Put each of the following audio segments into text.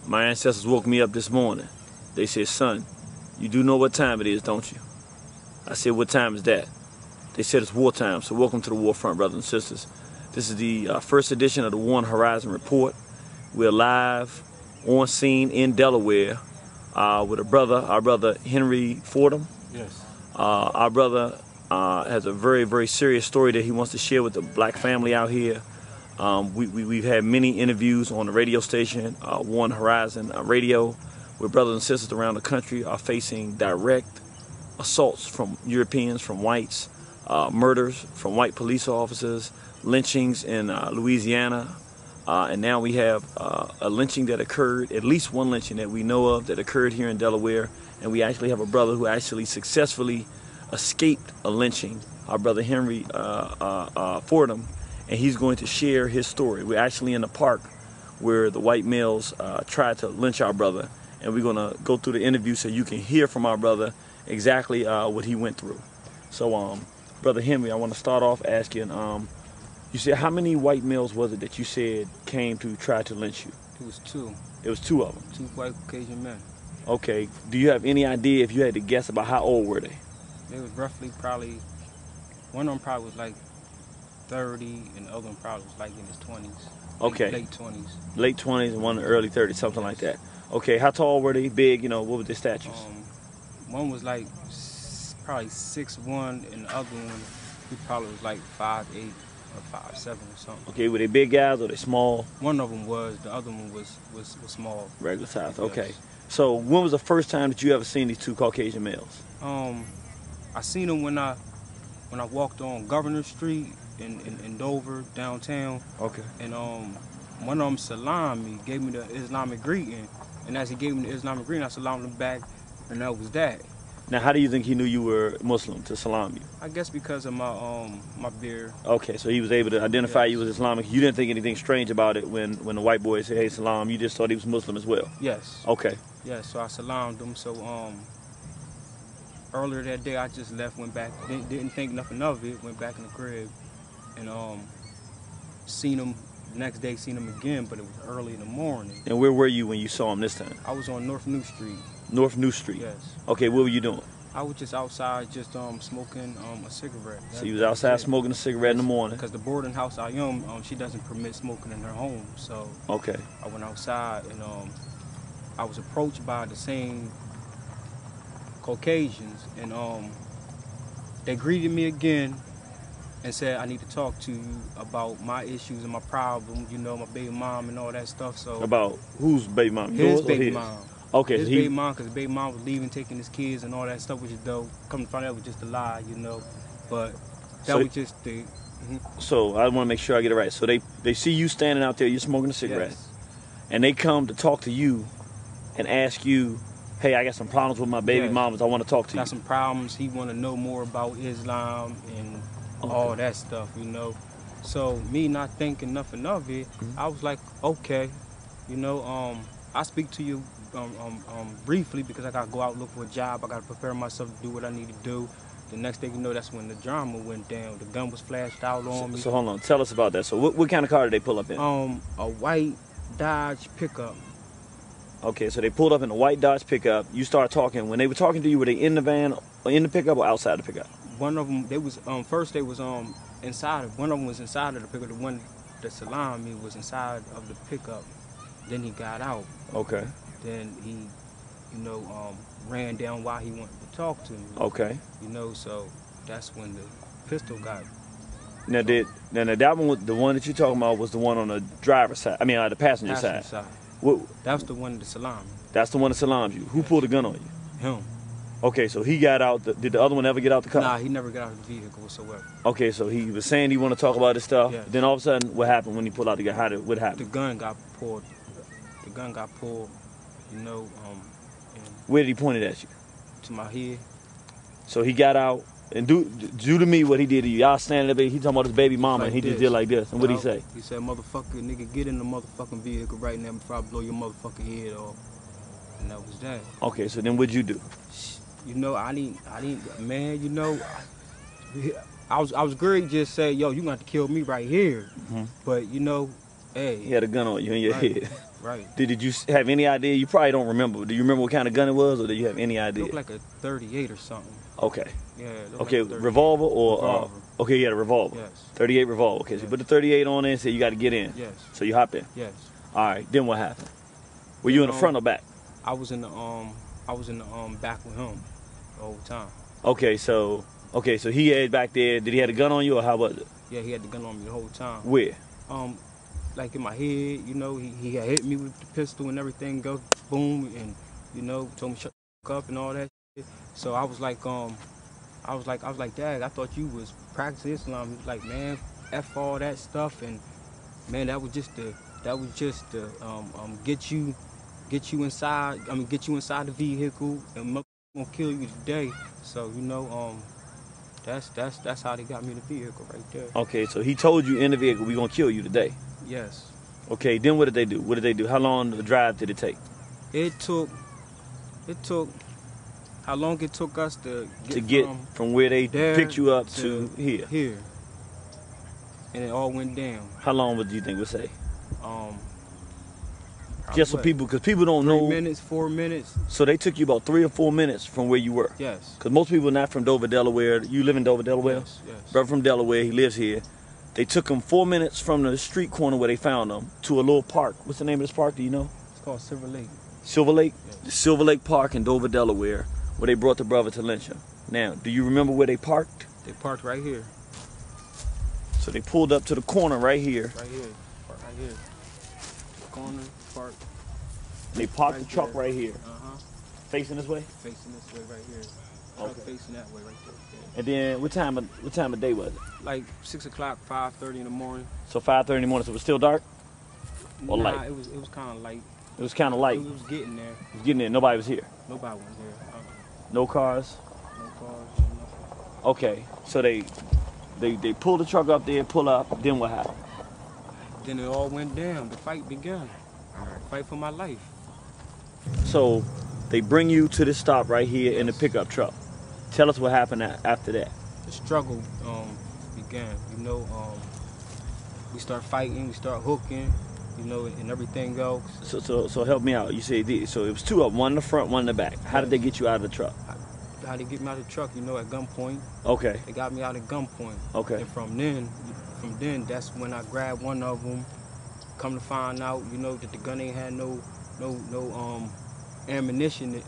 My ancestors woke me up this morning. They said, son, you do know what time it is, don't you? I said, what time is that? They said it's wartime, so welcome to the war front, brothers and sisters. This is the first edition of the War on Horizon Report. We're live on scene in Delaware with our brother Henry Fordham. Yes. Our brother has a very, very serious story that he wants to share with the black family out here. We've had many interviews on the radio station, War on Horizon Radio, where brothers and sisters around the country are facing direct assaults from Europeans, from whites, murders from white police officers, lynchings in Louisiana, and now we have a lynching that occurred, at least one lynching that we know of that occurred here in Delaware, and we actually have a brother who actually successfully escaped a lynching, our brother Henry Fordham, and he's going to share his story. We're actually in the park where the white males tried to lynch our brother, and we're going to go through the interview so you can hear from our brother exactly what he went through. So, Brother Henry, I want to start off asking, you said how many white males was it that you said came to try to lynch you? It was two. It was two of them? Two white Caucasian men. Okay. Do you have any idea, if you had to guess, about how old were they? They was roughly probably, one of them probably was like 30, and the other one probably was like in his 20s. Okay. Late 20s. Late 20s and one in the early 30s, something like that. Okay. How tall were they? Big? You know, what were their statures? One was like probably 6'1", and the other one, he probably was like 5'8" or 5'7" or something. Okay. Were they big guys or they small? One of them was. The other one was small. Regular size. Yes. Okay. So when was the first time that you ever seen these two Caucasian males? I seen them when I walked on Governor Street in Dover downtown. Okay. And one of them salamed me, gave me the Islamic greeting, and as he gave me the Islamic greeting, I salamed him back, and that was that. Now, how do you think he knew you were Muslim to salam you? I guess because of my beard. Okay, so he was able to identify you as Islamic. You didn't think anything strange about it when the white boy said, "Hey, salam." You just thought he was Muslim as well. Yes. Okay. Yeah. So I salamed him. So earlier that day, I just left, went back, didn't think nothing of it, went back in the crib, and seen him. The next day, seen him again, but it was early in the morning. And where were you when you saw him this time? I was on North New Street. North New Street? Yes. Okay, what were you doing? I was just outside, just smoking a cigarette. So you was outside smoking a cigarette in the morning? Because the boarding house I am, she doesn't permit smoking in her home. So okay. I went outside, and I was approached by the same Caucasians, and they greeted me again and said, I need to talk to you about my issues and my problems, you know, my baby mom and all that stuff. So about whose baby mom? His baby mom. Okay, his baby mom, because his baby mom was leaving, taking his kids and all that stuff, which is dope. Come to find out, it was just a lie, you know. But that was just the... So I want to make sure I get it right. So they see you standing out there, you're smoking a cigarette, yes. And they come to talk to you and ask you, hey, I got some problems with my baby mamas, I want to talk to you. Got some problems, he want to know more about Islam and all that stuff, you know. So me not thinking nothing of it, I was like, okay, you know, I speak to you briefly because I got to go out and look for a job. I got to prepare myself to do what I need to do. The next thing you know, that's when the drama went down. The gun was flashed out on me. So hold on, tell us about that. So what kind of car did they pull up in? A white Dodge pickup. Okay, so they pulled up in a white Dodge pickup. You start talking. When they were talking to you, were they in the van, or in the pickup, or outside the pickup? One of them, they was first they was inside. One of them was inside of the pickup. The one that salamed me was inside of the pickup. Then he got out. Okay. Then he, you know, ran down while he wanted to talk to me. Okay. You know, so that's when the pistol got. Now that one, the one that you're talking about, was the one on the driver's side. I mean, the passenger side. What? That was the one that salamed me. That's the one that salamed you. Who pulled the gun on you? Him. Okay, so he got out. Did the other one ever get out the car? Nah, he never got out of the vehicle whatsoever. Okay, so he was saying he want to talk about this stuff. Yes. Then all of a sudden, what happened when he pulled out the gun? What happened? The gun got pulled. The gun got pulled. You know. Where did he point it at you? To my head. So he got out and do to me what he did to you. Y'all standing there, he talking about his baby mama, and he just did like this. And what did he say? He said, "Motherfucker, nigga, get in the motherfucking vehicle right now before I blow your motherfucking head off." And that was that. Okay, so then what'd you do? You know, I didn't, man. You know, I was great. Just say, yo, you got to kill me right here. But you know, hey, he had a gun on you in your head. Right. Did you have any idea? You probably don't remember. Do you remember what kind of gun it was, or do you have any It idea? looked like a 38 or something. Okay. Yeah. It looked Okay, like a 38. revolver or Revolver. okay, you had a revolver. Yes. 38 revolver. Okay, so you put the 38 on there and say you got to get in. Yes. So you hop in. Yes. All right. Then what happened? Were you in the front or back? I was in the back with him the whole time. Okay, so he had back there. Did he have a gun on you, or how was it? Yeah, he had the gun on me the whole time. Where? Like in my head, you know, he had hit me with the pistol and everything, go boom, and you know, told me shut the fuck up and all that shit. So I was like, Dad, I thought you was practicing Islam. He was like, man, F all that stuff, and man, that was just to get you inside. I mean, get you inside the vehicle, and I'm gonna kill you today. So you know, that's how they got me in the vehicle right there. Okay, so he told you in the vehicle, we gonna kill you today. Yes. Okay, then what did they do? What did they do? How long the drive did it take? It took how long it took us to get from where they picked you up to here. Here. And it all went down. How long would you think would say? Just so people, because people don't know. 3 minutes, 4 minutes. So they took you about 3 or 4 minutes from where you were. Yes. Because most people are not from Dover, Delaware. You live in Dover, Delaware? Yes, yes. Brother from Delaware, he lives here. They took him 4 minutes from the street corner where they found him to a little park. What's the name of this park? Do you know? It's called Silver Lake. Silver Lake? Yes. The Silver Lake Park in Dover, Delaware, where they brought the brother to lynch him. Now, do you remember where they parked? They parked right here. So they pulled up to the corner right here. Right here. Park right here. Corner, park. They parked right the truck there. right here. Uh-huh. Facing this way? Facing this way right here. Okay. Truck facing that way right there. Yeah. And then what time of day was it? Like 6 o'clock, 5:30 in the morning. So 5:30 in the morning, so it was still dark? Or nah, light? It was kind of light. It was kind of light. It was getting there. It was getting there. Nobody was here. Nobody was here. No cars? No cars, no nothing. Okay, so they pulled the truck up there, pull up, then what happened? Then it all went down. The fight began. Fight for my life. So they bring you to the stop right here in the pickup truck. Tell us what happened after that. The struggle began. You know, we start fighting, we start hooking, you know, and everything else. So help me out. You say so it was two of them, one in the front, one in the back. How did they get you out of the truck? How they get me out of the truck? You know, at gunpoint. Okay. They got me out at gunpoint. Okay. And from then, that's when I grabbed one of them. Come to find out, you know, that the gun ain't had no ammunition.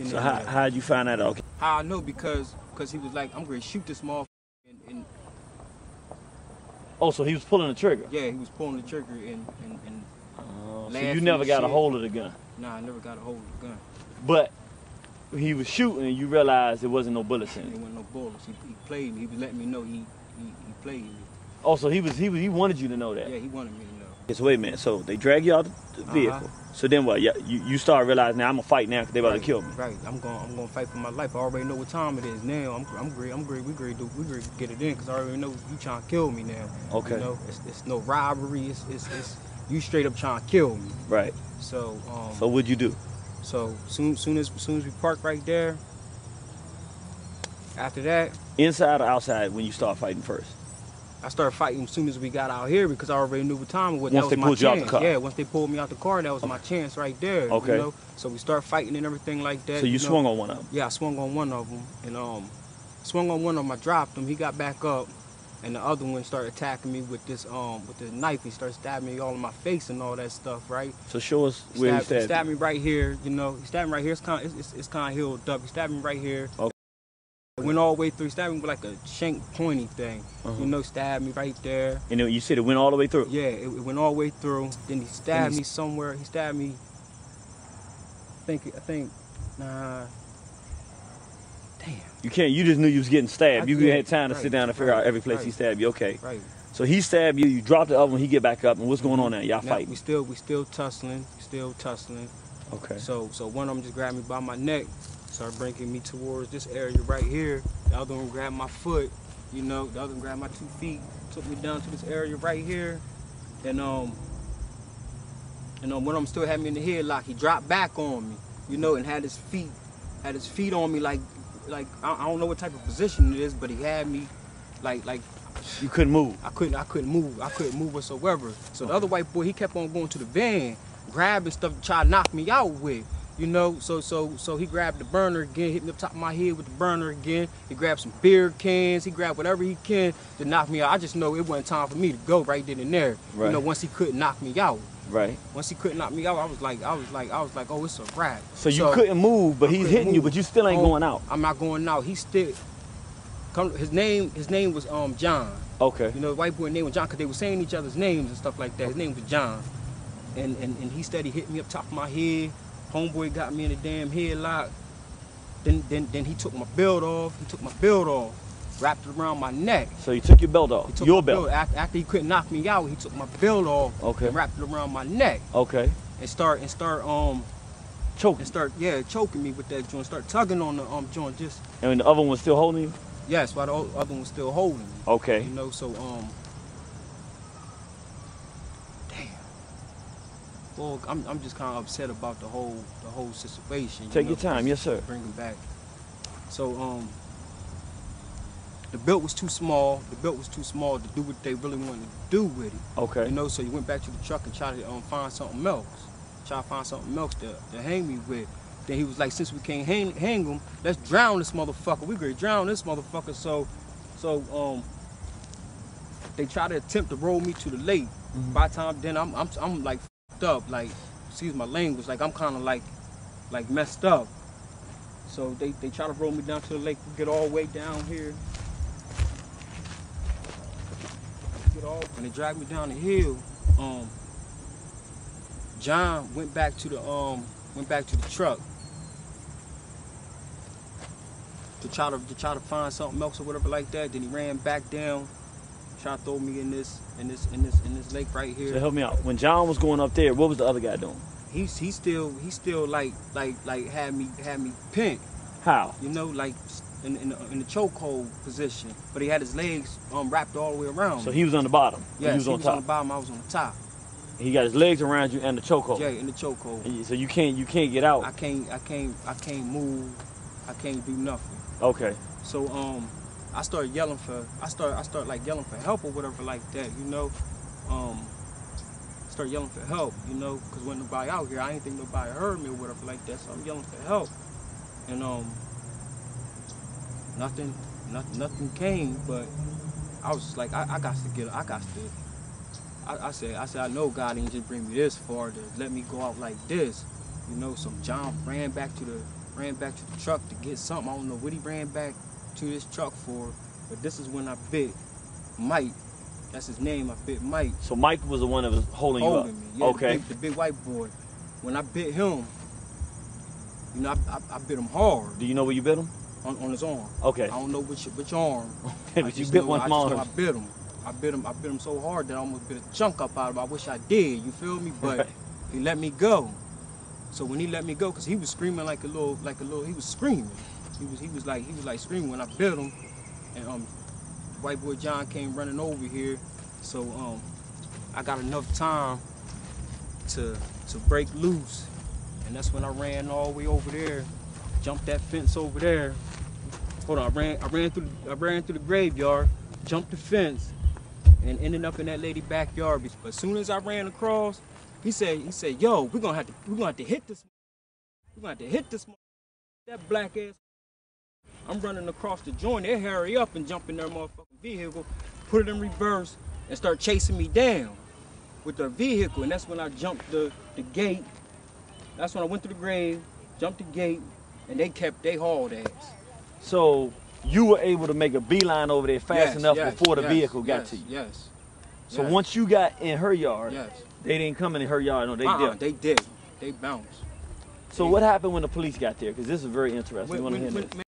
So how'd you find that out? Okay. How I know? Because he was like, I'm gonna shoot this motherfucker. And oh, so he was pulling the trigger? yeah, he was pulling the trigger and so you never got a hold of the gun? Nah, I never got a hold of the gun. But he was shooting and you realized there wasn't no bullets in it? There wasn't no bullets. He played me. He was letting me know he played me. Oh, so he wanted you to know that? Yeah, he wanted me to know. Okay, so wait a minute. So they drag you out the vehicle. So then what? You start realizing now I'm gonna fight now because they about to kill me. Right. I'm gonna fight for my life. I already know what time it is now. I'm great. We great to get it in because I already know you trying to kill me now. Okay. You know, it's no robbery. It's you straight up trying to kill me. Right. So so what'd you do? So soon as we park right there. After that. Inside or outside when you start fighting first? I started fighting as soon as we got out here because I already knew what time it was. Once they pulled you out the car? Yeah, once they pulled me out the car, that was my chance right there. Okay. You know? So we started fighting and everything like that. So you swung on one of them? Yeah, I swung on one of them. And swung on one of them, I dropped him. He got back up. And the other one started attacking me with this with the knife. He started stabbing me all in my face and all that stuff, right? So show us where he stabbed you. He stabbed me right here, you know. He stabbed me right here. It's kind of healed up. He stabbed me right here. Okay. It went all the way through. He stabbed me with like a shank pointy thing. You know, stabbed me right there. And you said it went all the way through? Yeah, it went all the way through. Then he stabbed me somewhere. He stabbed me, I think, nah. Damn. You just knew you was getting stabbed. You had time to sit down and figure out every place he stabbed you. Okay. Right. So he stabbed you, you dropped the other one, he get back up, and what's going on now? Y'all fighting? We still tussling. Okay. So one of them just grabbed me by my neck, started bringing me towards this area right here. The other one grabbed my foot, you know. The other one grabbed my 2 feet, took me down to this area right here, and one of them still had me in the headlock. He dropped back on me, you know, and had his feet on me like I don't know what type of position it is, but he had me like. You couldn't move. I couldn't move whatsoever. So the other white boy, he kept on going to the van grabbing stuff to try to knock me out with. You know, so he grabbed the burner again, hit me up top of my head with the burner again. He grabbed some beer cans, he grabbed whatever he can to knock me out. I just know it wasn't time for me to go right then and there. Right. You know, once he couldn't knock me out. Right. Once he couldn't knock me out, I was like, oh, it's a wrap. So you couldn't move, but he's hitting you, but you still ain't going out. I'm not going out. He still his name was John. Okay. You know, the white boy name was John, because they were saying each other's names and stuff like that. His name was John. And he steady hit me up top of my head. Homeboy got me in a damn headlock. Then he took my belt off. Wrapped it around my neck. So he took your belt off? Your belt? After he couldn't knock me out, he took my belt off. Okay. And wrapped it around my neck. Okay. And start choking. Choking me with that joint. Start tugging on the joint. Just. And the other one was still holding you? Yes, while the other one was still holding me. Okay. You know, so well, I'm just kind of upset about the whole situation. Take your time, yes sir. Bring him back. So the belt was too small. The belt was too small to do what they really wanted to do with it. Okay. You know, so you went back to the truck and tried to find something else. Try to find something else to hang me with. Then he was like, since we can't hang him, let's drown this motherfucker. We gonna drown this motherfucker. So they tried to attempt to roll me to the lake. Mm-hmm. By the time then I'm like up, like, excuse my language, like I'm kind of like messed up. So they try to roll me down to the lake. We get all the way down here. When they dragged me down the hill, John went back to the truck to try to find something else or whatever like that. Then he ran back down, trying to throw me in this lake right here. So help me out. When John was going up there, what was the other guy doing? He still like had me pinned. How? You know, like in the chokehold position, but he had his legs wrapped all the way around. So he was on the bottom. Yeah, he was on top. On the bottom. I was on the top. He got his legs around you and the chokehold. Yeah, in the chokehold. So you can't get out. I can't move. I can't do nothing. Okay. So I started yelling for yelling for help or whatever like that, you know. Started yelling for help, you know, because when nobody out here, I didn't think nobody heard me or whatever like that. So I'm yelling for help, and nothing came. But I was just like, I got to get, I said, I know God didn't just bring me this far to let me go out like this, you know. So John ran back to the truck to get something. I don't know what he ran back to this truck for, but this is when I bit Mike. That's his name. I bit Mike. So Mike was the one that was holding you up. Me. Yeah, okay. The big white boy. When I bit him, you know, I bit him hard. Do you know where you bit him? On his arm. Okay. I don't know which arm. But you bit one arm. I bit him. I bit him so hard that I almost bit a chunk up out of him. I wish I did. You feel me? But he let me go. So when he let me go, cause he was screaming like a little, he was screaming. He was like screaming when I bit him, and white boy John came running over here. So I got enough time to break loose, and that's when I ran all the way over there, jumped that fence over there. Hold on, I ran through the graveyard, jumped the fence, and ended up in that lady backyard. But as soon as I ran across, he said, yo, we're gonna have to hit this. We're gonna have to hit this. That black ass. I'm running across the joint. They hurry up and jump in their motherfucking vehicle, put it in reverse, and start chasing me down with their vehicle. And that's when I jumped the gate. That's when I went to the grave, jumped the gate, and they hauled ass. So you were able to make a beeline over there fast enough before the vehicle got to you? Yes. So once you got in her yard, they didn't come in her yard. No, they did. They bounced. So what happened when the police got there? Because this is very interesting.